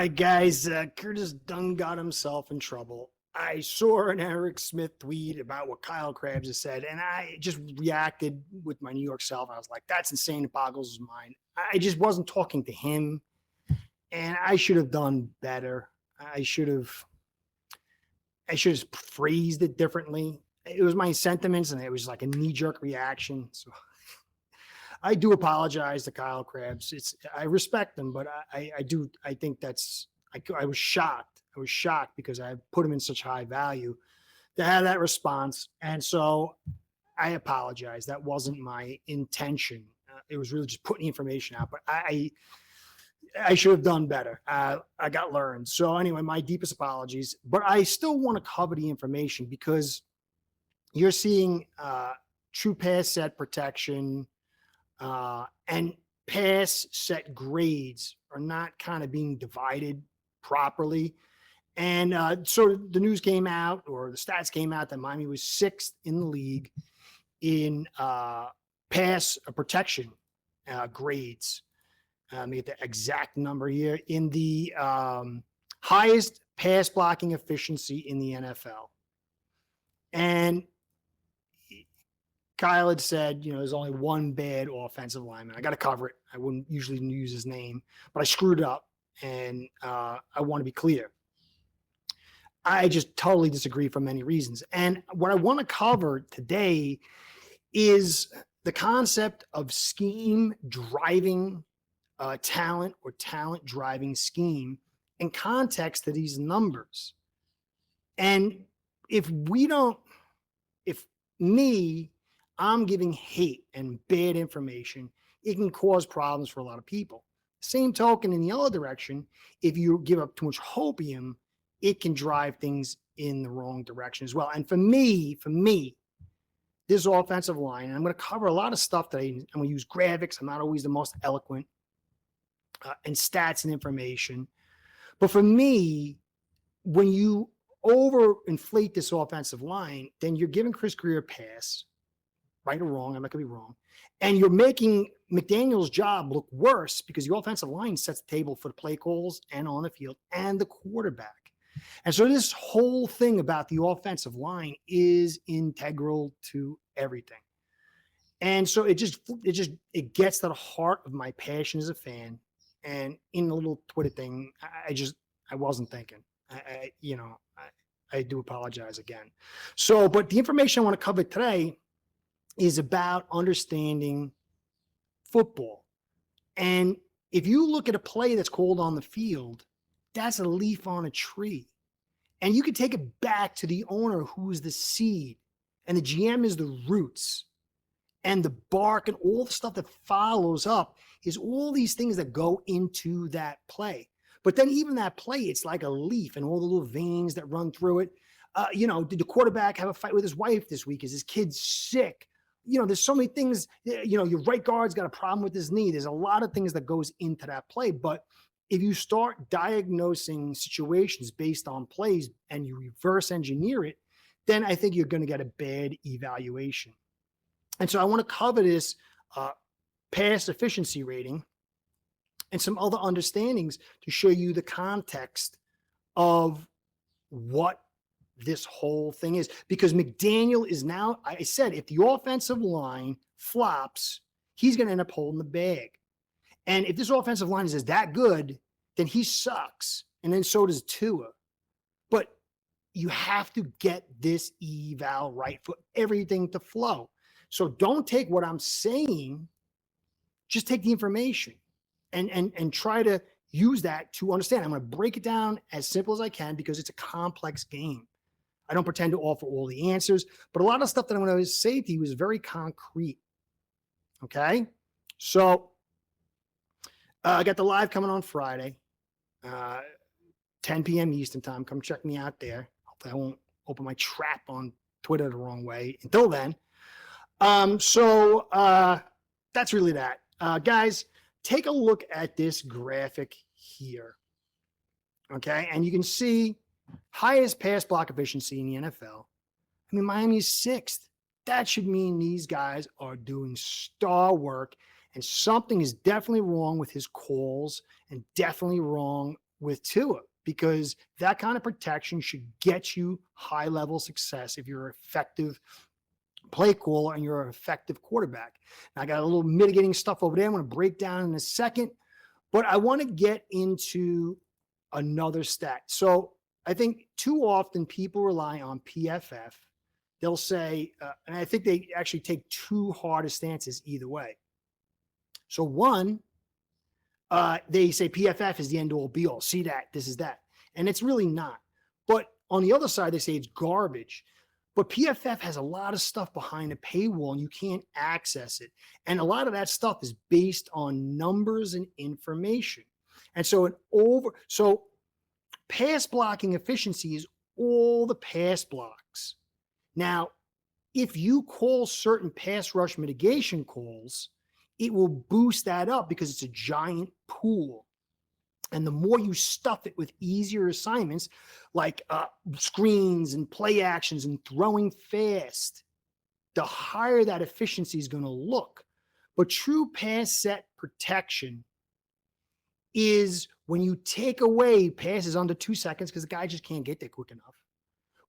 right, guys. Curtis Dunn got himself in trouble. I saw an Eric Smith tweet about what Kyle Krabs has said, and I just reacted with my New York self. I was like, that's insane. It boggles his mind. I just wasn't talking to him, and I should have done better. I should have phrased it differently. It was my sentiments, and it was like a knee-jerk reaction. So I do apologize to Kyle Krabs. I respect him, but I think I was shocked. I was shocked because I put him in such high value to have that response. And so I apologize. That wasn't my intention. It was really just putting information out, but I should have done better. I got learned. So anyway, my deepest apologies, but I still want to cover the information because you're seeing true pass set protection and pass set grades are not kind of being divided properly. And so the news came out, or the stats came out, that Miami was 6th in the league in pass protection grades. Let me get the exact number here. In the highest pass blocking efficiency in the NFL. And Kyle had said, there's only one bad offensive lineman. I got to cover it. I wouldn't usually use his name, but I screwed it up, and I want to be clear. I just totally disagree for many reasons. And what I want to cover today is the concept of scheme driving talent, or talent driving scheme, in context to these numbers. And if I'm giving hate and bad information, it can cause problems for a lot of people. Same token, in the other direction, if you give up too much hopium, it can drive things in the wrong direction as well. And for me, this offensive line, and I'm going to cover a lot of stuff today. I'm going to use graphics. I'm not always the most eloquent, and stats and information. But for me, when you overinflate this offensive line, then you're giving Chris Greer a pass, right or wrong. I'm not going to be wrong. And you're making McDaniel's job look worse because the offensive line sets the table for the play calls and on the field and the quarterback. And so this whole thing about the offensive line is integral to everything. And so it gets to the heart of my passion as a fan. And in the little Twitter thing, I wasn't thinking. I do apologize again. So, but the information I want to cover today is about understanding football. And if you look at a play that's called on the field, that's a leaf on a tree. And you can take it back to the owner, who is the seed, and the GM is the roots, and the bark and all the stuff that follows up is all these things that go into that play. But then even that play, it's like a leaf and all the little veins that run through it. Did the quarterback have a fight with his wife this week? Is his kid sick? There's so many things. Your right guard's got a problem with his knee. There's a lot of things that goes into that play. But if you start diagnosing situations based on plays and you reverse engineer it, then I think you're going to get a bad evaluation. And so I want to cover this pass efficiency rating and some other understandings to show you the context of what this whole thing is. Because McDaniel is now, I said, if the offensive line flops, he's going to end up holding the bag. And if this offensive line is that good, then he sucks. And then so does Tua. But you have to get this eval right for everything to flow. So don't take what I'm saying, just take the information and try to use that to understand. I'm going to break it down as simple as I can because it's a complex game. I don't pretend to offer all the answers, but a lot of stuff that I'm going to say to you is very concrete. Okay? So I got the live coming on Friday, 10 p.m. Eastern time. Come check me out there. Hopefully I won't open my trap on Twitter the wrong way. Until then. So that's really that. Guys, take a look at this graphic here. Okay, and you can see highest pass block efficiency in the NFL. I mean, Miami's 6th. That should mean these guys are doing star work, and something is definitely wrong with his calls and definitely wrong with Tua, because that kind of protection should get you high level success if you're an effective play caller and you're an effective quarterback. Now, I got a little mitigating stuff over there I'm going to break down in a second, but I want to get into another stat. So I think too often people rely on PFF. They'll say, and I think they actually take too hard of stances either way. So one, they say PFF is the end all be all. See that, this is that. And it's really not. But on the other side, they say it's garbage. But PFF has a lot of stuff behind a paywall and you can't access it. And a lot of that stuff is based on numbers and information. And so pass blocking efficiency is all the pass blocks. Now, if you call certain pass rush mitigation calls, it will boost that up because it's a giant pool. And the more you stuff it with easier assignments like screens and play actions and throwing fast, the higher that efficiency is going to look. But true pass set protection is when you take away passes under 2 seconds because the guy just can't get there quick enough.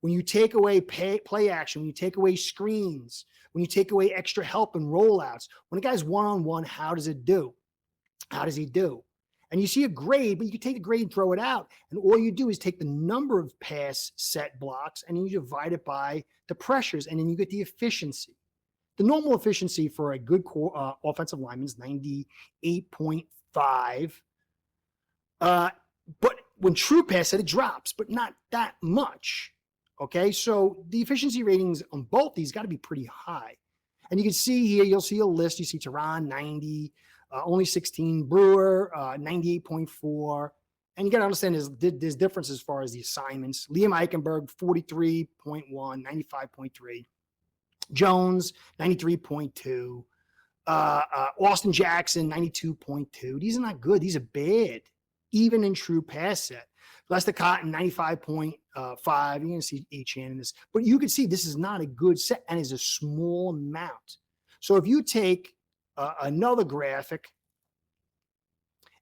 When you take away play action, when you take away screens, when you take away extra help and rollouts, when a guy's one-on-one, how does it do? How does he do? And you see a grade, but you can take the grade and throw it out. And all you do is take the number of pass set blocks and you divide it by the pressures, and then you get the efficiency. The normal efficiency for a good offensive lineman is 98.5. But when true pass set, it drops, but not that much. Okay, so the efficiency ratings on both these got to be pretty high. And you can see here, you'll see a list. You see Tehran, 90, only 16, Brewer, 98.4. And you got to understand there's difference as far as the assignments. Liam Eichenberg, 43.1, 95.3. Jones, 93.2. Austin Jackson, 92.2. These are not good. These are bad, even in true pass set. Lester Cotton, 95.5. You're going to see H-N in this. But you can see this is not a good set and is a small amount. So if you take another graphic,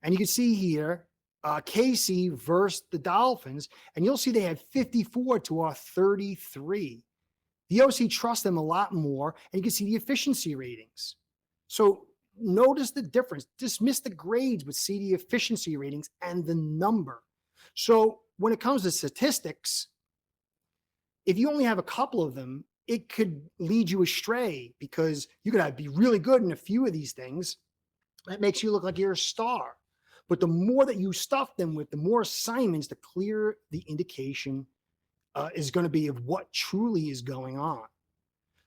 and you can see here, KC versus the Dolphins, and you'll see they had 54 to our 33. The OC trusts them a lot more, and you can see the efficiency ratings. So notice the difference. Dismiss the grades, but see the efficiency ratings and the number. So when it comes to statistics, if you only have a couple of them, it could lead you astray because you could be really good in a few of these things. That makes you look like you're a star. But the more that you stuff them with, the more assignments, the clearer the indication is going to be of what truly is going on.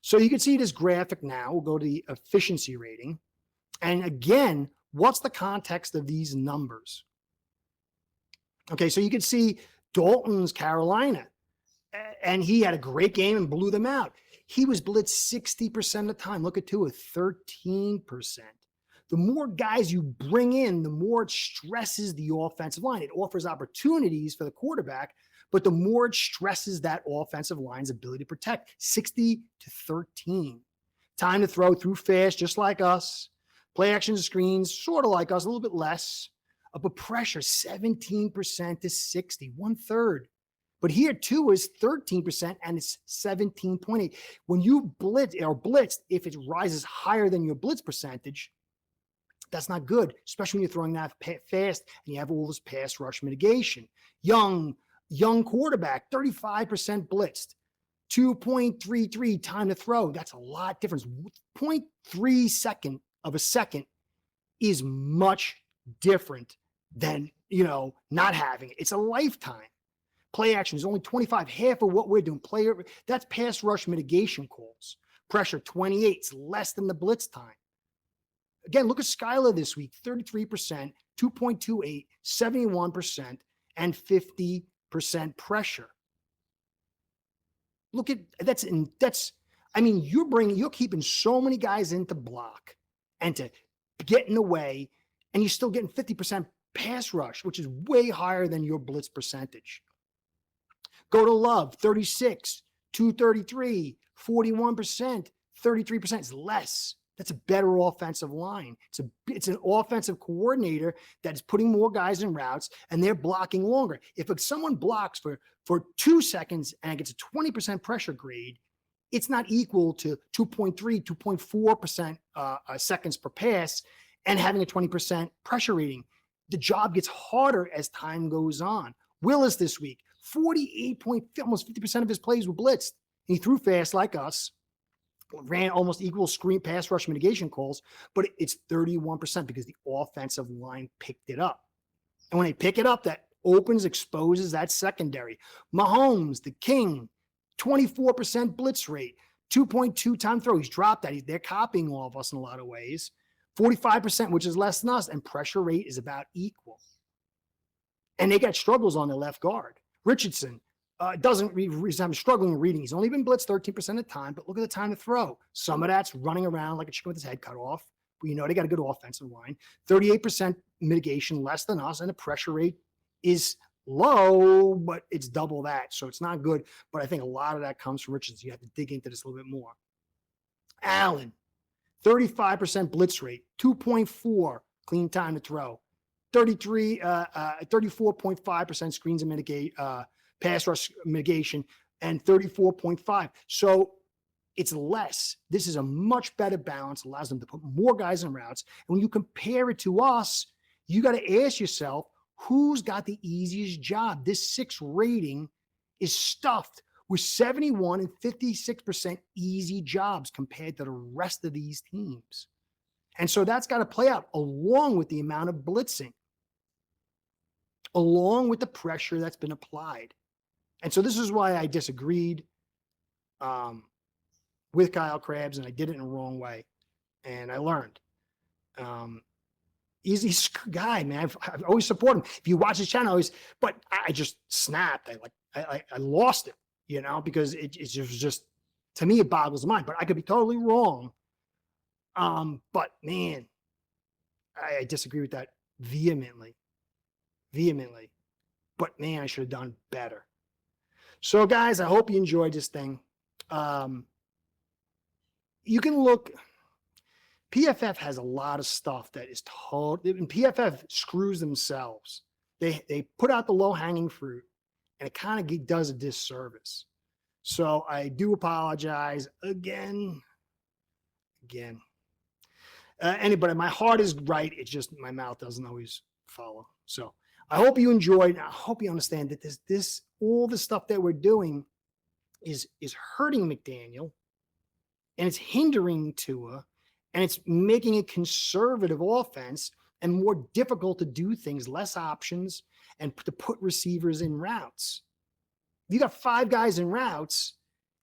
So you can see this graphic now. We'll go to the efficiency rating. And again, what's the context of these numbers? Okay, so you can see Dalton's Carolina, and he had a great game and blew them out. He was blitzed 60% of the time. Look at Tua, 13%. The more guys you bring in, the more it stresses the offensive line. It offers opportunities for the quarterback, but the more it stresses that offensive line's ability to protect. 60 to 13. Time to throw through fast, just like us. Play action screens, sort of like us, a little bit less. But pressure, 17% to 60, 1/3. But here too is 13% and it's 17.8. When you blitzed, if it rises higher than your blitz percentage, that's not good, especially when you're throwing that fast and you have all this pass rush mitigation. Young quarterback, 35% blitzed, 2.33 time to throw. That's a lot difference. 0.3 second of a second is much different than, not having it. It's a lifetime. Play action is only 25, half of what we're doing. That's pass rush mitigation calls. Pressure, 28, it's less than the blitz time. Again, look at Skylar this week, 33%, 2.28, 71%, and 50% pressure. Look at you're keeping so many guys in to block and to get in the way, and you're still getting 50% pass rush, which is way higher than your blitz percentage. Go to Love, 36, 233, 41%, 33% is less. That's a better offensive line. It's an offensive coordinator that is putting more guys in routes, and they're blocking longer. If someone blocks for 2 seconds and gets a 20% pressure grade, it's not equal to 2.3, 2.4% seconds per pass and having a 20% pressure rating. The job gets harder as time goes on. Willis this week, almost 50% of his plays were blitzed. He threw fast like us, ran almost equal screen pass rush mitigation calls, but it's 31% because the offensive line picked it up. And when they pick it up, that exposes that secondary. Mahomes, the king, 24% blitz rate, 2.2 time throw. He's dropped that. They're copying all of us in a lot of ways. 45%, which is less than us, and pressure rate is about equal. And they got struggles on their left guard. Richardson I'm struggling reading. He's only been blitzed 13% of the time, but look at the time to throw. Some of that's running around like a chicken with his head cut off. But they got a good offensive line. 38% mitigation, less than us, and the pressure rate is low, but it's double that. So it's not good. But I think a lot of that comes from Richardson. You have to dig into this a little bit more. Allen, 35% blitz rate, 2.4 clean time to throw, 34.5% screens and mitigate, pass rush mitigation, and 34.5. So it's less. This is a much better balance, allows them to put more guys in routes. And when you compare it to us, you got to ask yourself, who's got the easiest job? This 6 rating is stuffed with 71 and 56% easy jobs compared to the rest of these teams. And so that's got to play out along with the amount of blitzing, along with the pressure that's been applied. And so this is why I disagreed with Kyle Krabs, and I did it in a wrong way. And I learned. He's a guy, man. I've always supported him. If you watch his channel, but I just snapped. I lost it, because it's just, to me, it boggles the mind. But I could be totally wrong. But man, I disagree with that vehemently. But man, I should have done better. So guys, I hope you enjoyed this thing. You can look, PFF has a lot of stuff that is and PFF screws themselves. They put out the low hanging fruit, and it kind of does a disservice. So I do apologize again. Anybody, my heart is right. It's just my mouth doesn't always follow. So I hope you enjoyed. I hope you understand that all the stuff that we're doing is hurting McDaniel, and it's hindering Tua, and it's making a conservative offense and more difficult to do things, less options, and to put receivers in routes. If you got 5 guys in routes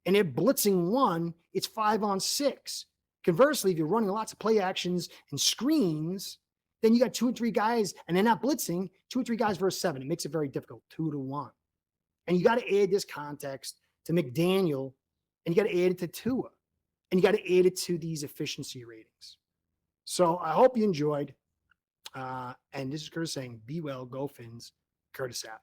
and they're blitzing 1, it's 5 on 6. Conversely, if you're running lots of play actions and screens, then you got 2 or 3 guys, and they're not blitzing, 2 or 3 guys versus 7. It makes it very difficult, 2 to 1. And you got to add this context to McDaniel, and you got to add it to Tua, and you got to add it to these efficiency ratings. So I hope you enjoyed. And this is Curtis saying, be well, go Fins. Curtis out.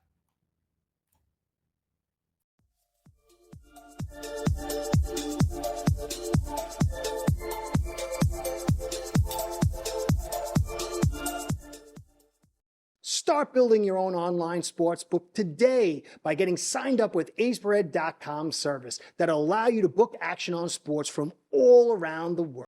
Start building your own online sports book today by getting signed up with acebread.com service that'll allow you to book action on sports from all around the world.